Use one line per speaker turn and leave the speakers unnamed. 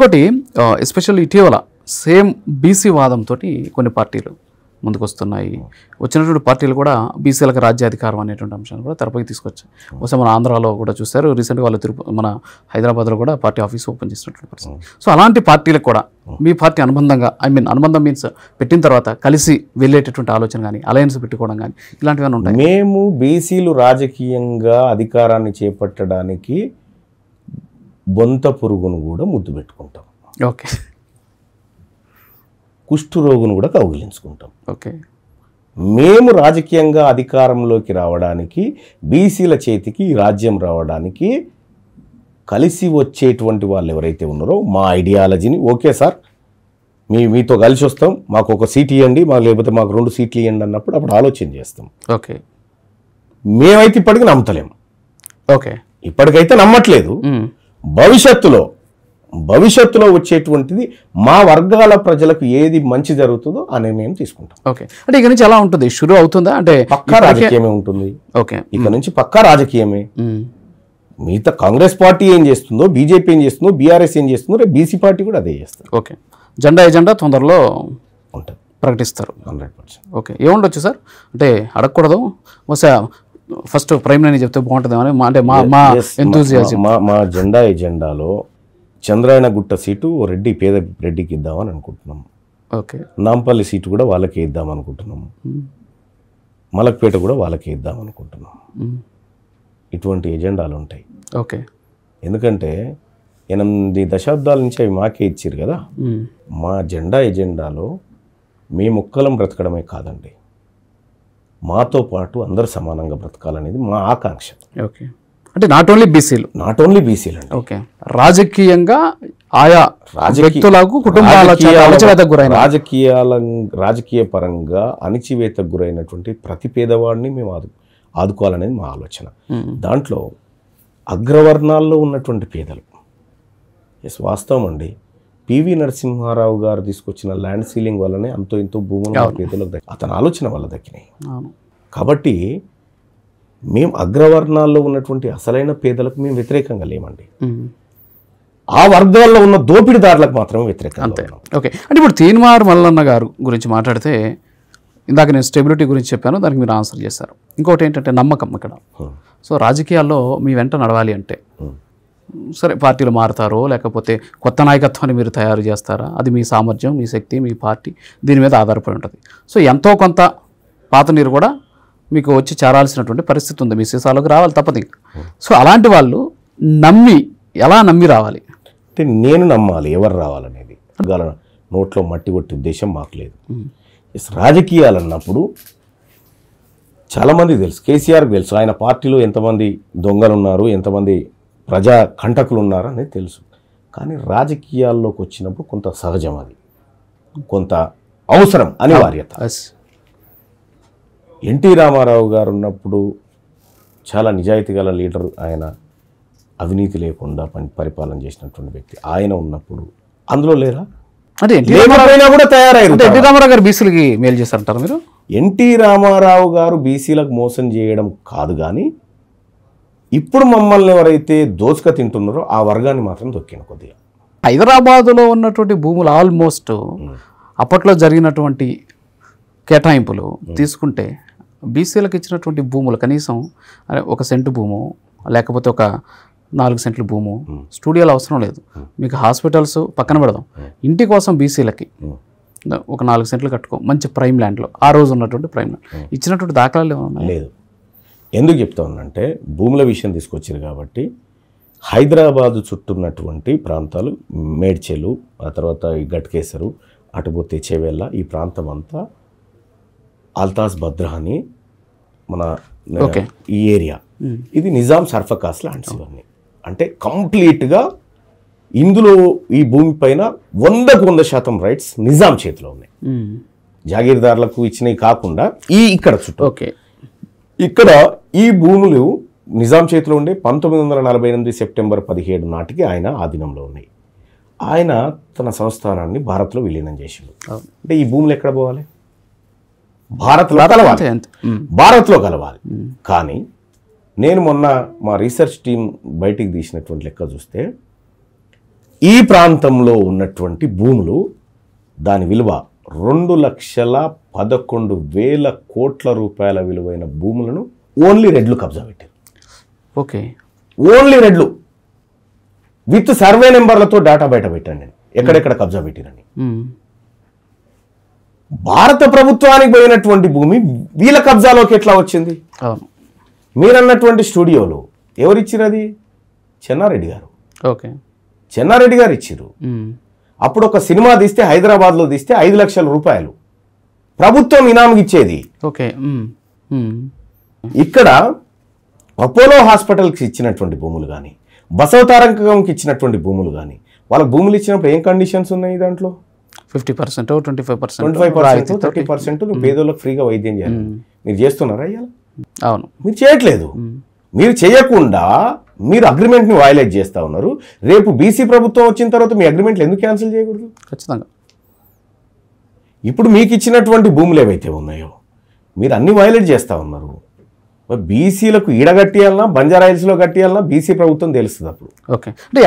ఇంకోటి ఎస్పెషల్లీ ఇటీవల same BC వాదంతో కొన్ని పార్టీలు ముందుకు వస్తున్నాయి. వచ్చినటువంటి పార్టీలు కూడా బీసీలకు రాజ్యాధికారం అనేటువంటి అంశాన్ని కూడా తెరపైకి తీసుకొచ్చాయి. బహుశా మన ఆంధ్రాలో కూడా చూస్తారు, రీసెంట్గా వాళ్ళు మన హైదరాబాద్లో కూడా పార్టీ ఆఫీస్ ఓపెన్ చేసినటువంటి పరిస్థితి. సో అలాంటి పార్టీలకు కూడా మీ పార్టీ అనుబంధంగా అనుబంధం మీన్స్ పెట్టిన తర్వాత కలిసి వెళ్ళేటటువంటి ఆలోచన కానీ అలయన్స్ పెట్టుకోవడం కానీ ఇలాంటివన్నీ ఉంటాయి.
మేము బీసీలు రాజకీయంగా అధికారాన్ని చేపట్టడానికి బొంత పురుగును కూడా ముద్దు పెట్టుకుంటాం.
ఓకే.
కుష్ఠరోగును కూడా కౌగిలించుకుంటాం.
ఓకే.
మేము రాజకీయంగా అధికారంలోకి రావడానికి, బీసీల చేతికి ఈ రాజ్యం రావడానికి కలిసి వచ్చేటువంటి వాళ్ళు ఎవరైతే ఉన్నారో మా ఐడియాలజీని ఓకే సార్ మీతో కలిసి వస్తాం, మాకు ఒక సీట్ ఇవ్వండి, లేకపోతే మాకు 2 సీట్లు ఇవ్వండి అన్నప్పుడు అప్పుడు ఆలోచన చేస్తాం.
ఓకే.
మేమైతే ఇప్పటికీ నమ్మతలేము.
ఓకే.
ఇప్పటికైతే నమ్మట్లేదు. భవిష్యత్తులో వచ్చేటువంటిది మా వర్గాల ప్రజలకు ఏది మంచి జరుగుతుందో ఆ నిర్ణయం తీసుకుంటాం.
ఓకే. అంటే ఇక నుంచి ఎలా ఉంటుంది, షురూ అవుతుందా? అంటే
పక్కా రాజకీయమే ఉంటుంది.
ఓకే.
ఇక నుంచి పక్కా రాజకీయమే. మిగతా కాంగ్రెస్ పార్టీ ఏం చేస్తుందో, బీజేపీ ఏం చేస్తుందో, బీఆర్ఎస్ ఏం చేస్తుందో, రేపు బీసీ పార్టీ కూడా అదే చేస్తారు.
ఓకే. ఎజెండా తొందరలో
ఉంటుంది,
ప్రకటిస్తారు.
100%.
ఓకే. ఏముండొచ్చు సార్? అంటే అడగకూడదు, బహుశా ఫస్ట్ ప్రైమ్ లైన్ చెప్తే బాగుంటుంది అని అంటే మా ఎంతూజియాజం.
మా ఎజెండాలో చంద్రాయణ గుట్ట సీటు పేద రెడ్డికి ఇద్దామని అనుకుంటున్నాం.
ఓకే.
నాంపల్లి సీటు కూడా వాళ్ళకే ఇద్దామనుకుంటున్నాం. మలక్పేట కూడా వాళ్ళకే ఇద్దామనుకుంటున్నాం. ఇటువంటి ఎజెండాలు ఉంటాయి.
ఓకే.
ఎందుకంటే 8 దశాబ్దాల నుంచి అవి మాకే ఇచ్చారు కదా. మా ఎజెండాలో మేము ఒక్కలం బ్రతకడమే కాదండి, మాతో పాటు అందరు సమానంగా బ్రతకాలనేది మా ఆకాంక్ష. ఓకే.
అంటే నాట్ ఓన్లీ బీసీలు
అండి.
ఓకే. రాజకీయంగా ఆయా వ్యక్తులకు
రాజకీయ పరంగా అణిచివేతకు గురైనటువంటి ప్రతి పేదవాడిని మేము ఆదుకోవాలనేది మా ఆలోచన. దాంట్లో అగ్రవర్ణాల్లో ఉన్నటువంటి పేదలు, వాస్తవం అండి, పివి నరసింహారావు గారు తీసుకొచ్చిన ల్యాండ్ సీలింగ్ వల్లనే అంతో ఇంతో భూములు పేదలకు అతని ఆలోచన వల్ల దక్కినాయి. కాబట్టి మేము అగ్రవర్ణాల్లో ఉన్నటువంటి అసలైన పేదలకు మేము వ్యతిరేకంగా లేమండి, ఆ వర్గాల్లో ఉన్న దోపిడీదారులకు మాత్రమే వ్యతిరేకంగా.
ఓకే. అంటే ఇప్పుడు తీన్మార్ మల్లన్న గారు గురించి మాట్లాడితే, ఇందాక నేను స్టెబిలిటీ గురించి చెప్పాను, దానికి మీరు ఆన్సర్ చేశారు. ఇంకోటి ఏంటంటే నమ్మకం ఇక్కడ. సో రాజకీయాల్లో మీ వెంట నడవాలి అంటే సరే పార్టీలు మారుతారో లేకపోతే కొత్త నాయకత్వాన్ని మీరు తయారు చేస్తారా, అది మీ సామర్థ్యం, మీ శక్తి, మీ పార్టీ దీని మీద ఆధారపడి ఉంటుంది. సో ఎంతో కొంత పాత నీరు కూడా మీకు వచ్చి చేరాల్సినటువంటి పరిస్థితి ఉంది, మీ సీసాలోకి రావాలి తప్పదు. సో అలాంటి వాళ్ళు ఎలా నమ్మి రావాలి
అంటే నేను నమ్మాలి ఎవరు రావాలనేది. నోట్లో మట్టి కొట్టి ఉద్దేశం మాకు లేదు. రాజకీయాలు అన్నప్పుడు చాలామంది తెలుసు, కేసీఆర్కి తెలుసు ఆయన పార్టీలో ఎంతమంది దొంగలు ఉన్నారు, ఎంతమంది ప్రజా కంటకులు ఉన్నారు అనేది తెలుసు. కానీ రాజకీయాల్లోకి వచ్చినప్పుడు కొంత సహజం, అది కొంత అవసరం, అనివార్యత. ఎన్టీ రామారావు గారు ఉన్నప్పుడు చాలా నిజాయితీ గల లీడర్ ఆయన, అవినీతి లేకుండా పరిపాలన చేసినటువంటి వ్యక్తి. ఆయన ఉన్నప్పుడు అందులో లేరా?
అంటే ఎన్టీ రామారావు గారు బీసీలకి మేలు చేస్తారంటారు మీరు?
ఎన్టీ రామారావు గారు బీసీలకు మోసం చేయడం కాదు, కానీ ఇప్పుడు మమ్మల్ని ఎవరైతే దోసుక తింటున్నారో ఆ వర్గాన్ని మాత్రం దొక్కిన కొద్దిగా.
హైదరాబాదులో ఉన్నటువంటి భూములు ఆల్మోస్ట్ అప్పట్లో జరిగినటువంటి కేటాయింపులు తీసుకుంటే బీసీలకు ఇచ్చినటువంటి భూములు కనీసం 1 సెంటు భూము లేకపోతే ఒక 4 సెంట్ల భూము, స్టూడియోలు అవసరం లేదు, మీకు హాస్పిటల్స్ పక్కన పెడదాం, ఇంటి కోసం బీసీలకి ఒక 4 సెంట్లు కట్టుకో మంచి ప్రైమ్ ల్యాండ్లో ఆ రోజు ఉన్నటువంటి ప్రైమ్ ల్యాండ్ ఇచ్చినటువంటి దాఖలాలు ఏమన్నా
లేదు. ఎందుకు చెప్తా ఉన్నానంటే భూముల విషయం తీసుకొచ్చారు కాబట్టి హైదరాబాదు చుట్టూన్నటువంటి ప్రాంతాలు, మేడ్చెలు, ఆ తర్వాత ఈ గట్కేసరు, అటుపోతే చెవెళ్ళ, ఈ ప్రాంతం అంతా అల్తాజ్ బద్రహాని మన ఈ ఏరియా, ఇది నిజాం సర్ఫకాస్ ల్యాండ్స్ ఇవన్నీ. అంటే కంప్లీట్గా ఇందులో ఈ భూమి పైన 100% రైట్స్ నిజాం చేతిలో ఉన్నాయి. జాగీర్దారులకు ఇచ్చినవి కాకుండా ఇక్కడ చుట్టూ ఇక్కడ ఈ భూములు నిజాం చేతిలో ఉండే 1948 సెప్టెంబర్ 17 నాటికి ఆయన ఆధీనంలో ఉన్నాయి. ఆయన తన సంస్థానాన్ని భారత్లో విలీనం చేసిండు. అంటే ఈ భూములు ఎక్కడ పోవాలి? భారత్లో కలవాలి. కానీ నేను మొన్న మా రీసెర్చ్ టీం బయటికి తీసినటువంటి లెక్క చూస్తే ఈ ప్రాంతంలో ఉన్నటువంటి భూములు దాని విలువ 2,11,000 కోట్ల రూపాయల విలువైన భూములను ఓన్లీ రెడ్లు కబ్జా పెట్టారు.
Okay,
only Reddlu with survey నెంబర్లతో data బయట పెట్టండి ఎక్కడెక్కడ కబ్జా పెట్టిరని. భారత ప్రభుత్వానికి పోయినటువంటి భూమి వీళ్ళ కబ్జాలోకి ఎట్లా వచ్చింది?
అవును,
మీరన్నటువంటి స్టూడియోలో ఎవరిచ్చిరు? అది చెన్నారెడ్డి గారు.
ఓకే,
చెన్నారెడ్డి గారు ఇచ్చిరు. అప్పుడు ఒక సినిమా తీస్తే హైదరాబాద్లో తీస్తే 5 లక్షల రూపాయలు ప్రభుత్వం ఇనాముకి ఇచ్చేది.
ఓకే,
ఇక్కడ అపోలో హాస్పిటల్కి ఇచ్చినటువంటి భూములు కానీ, బసవతారకంకి ఇచ్చినటువంటి భూములు కానీ, వాళ్ళకి భూములు ఇచ్చినప్పుడు ఏం కండిషన్స్ ఉన్నాయి? దాంట్లో
50%, 25%,
30% నువ్వు పేదోళ్ళకి ఫ్రీగా వైద్యం చేయాలి. మీరు చేస్తున్నారా ఇవాళ?
అవును,
మీరు చేయట్లేదు. మీరు చేయకుండా మీరు అగ్రిమెంట్ని వయలేట్ చేస్తూ ఉన్నారు. రేపు బీసీ ప్రభుత్వం వచ్చిన తర్వాత మీ అగ్రిమెంట్లు ఎందుకు క్యాన్సిల్ చేయకూడదు?
ఖచ్చితంగా.
ఇప్పుడు మీకు ఇచ్చినటువంటి భూములు ఏవైతే ఉన్నాయో మీరు అన్ని వయలేట్ చేస్తూ ఉన్నారు. బీసీలకు ఈడ కట్టియాలన్నా బంజారా హిల్స్లో కట్టియాలన్నా బీసీ ప్రభుత్వం తెలుస్తుంది అప్పుడు.
ఓకే, అంటే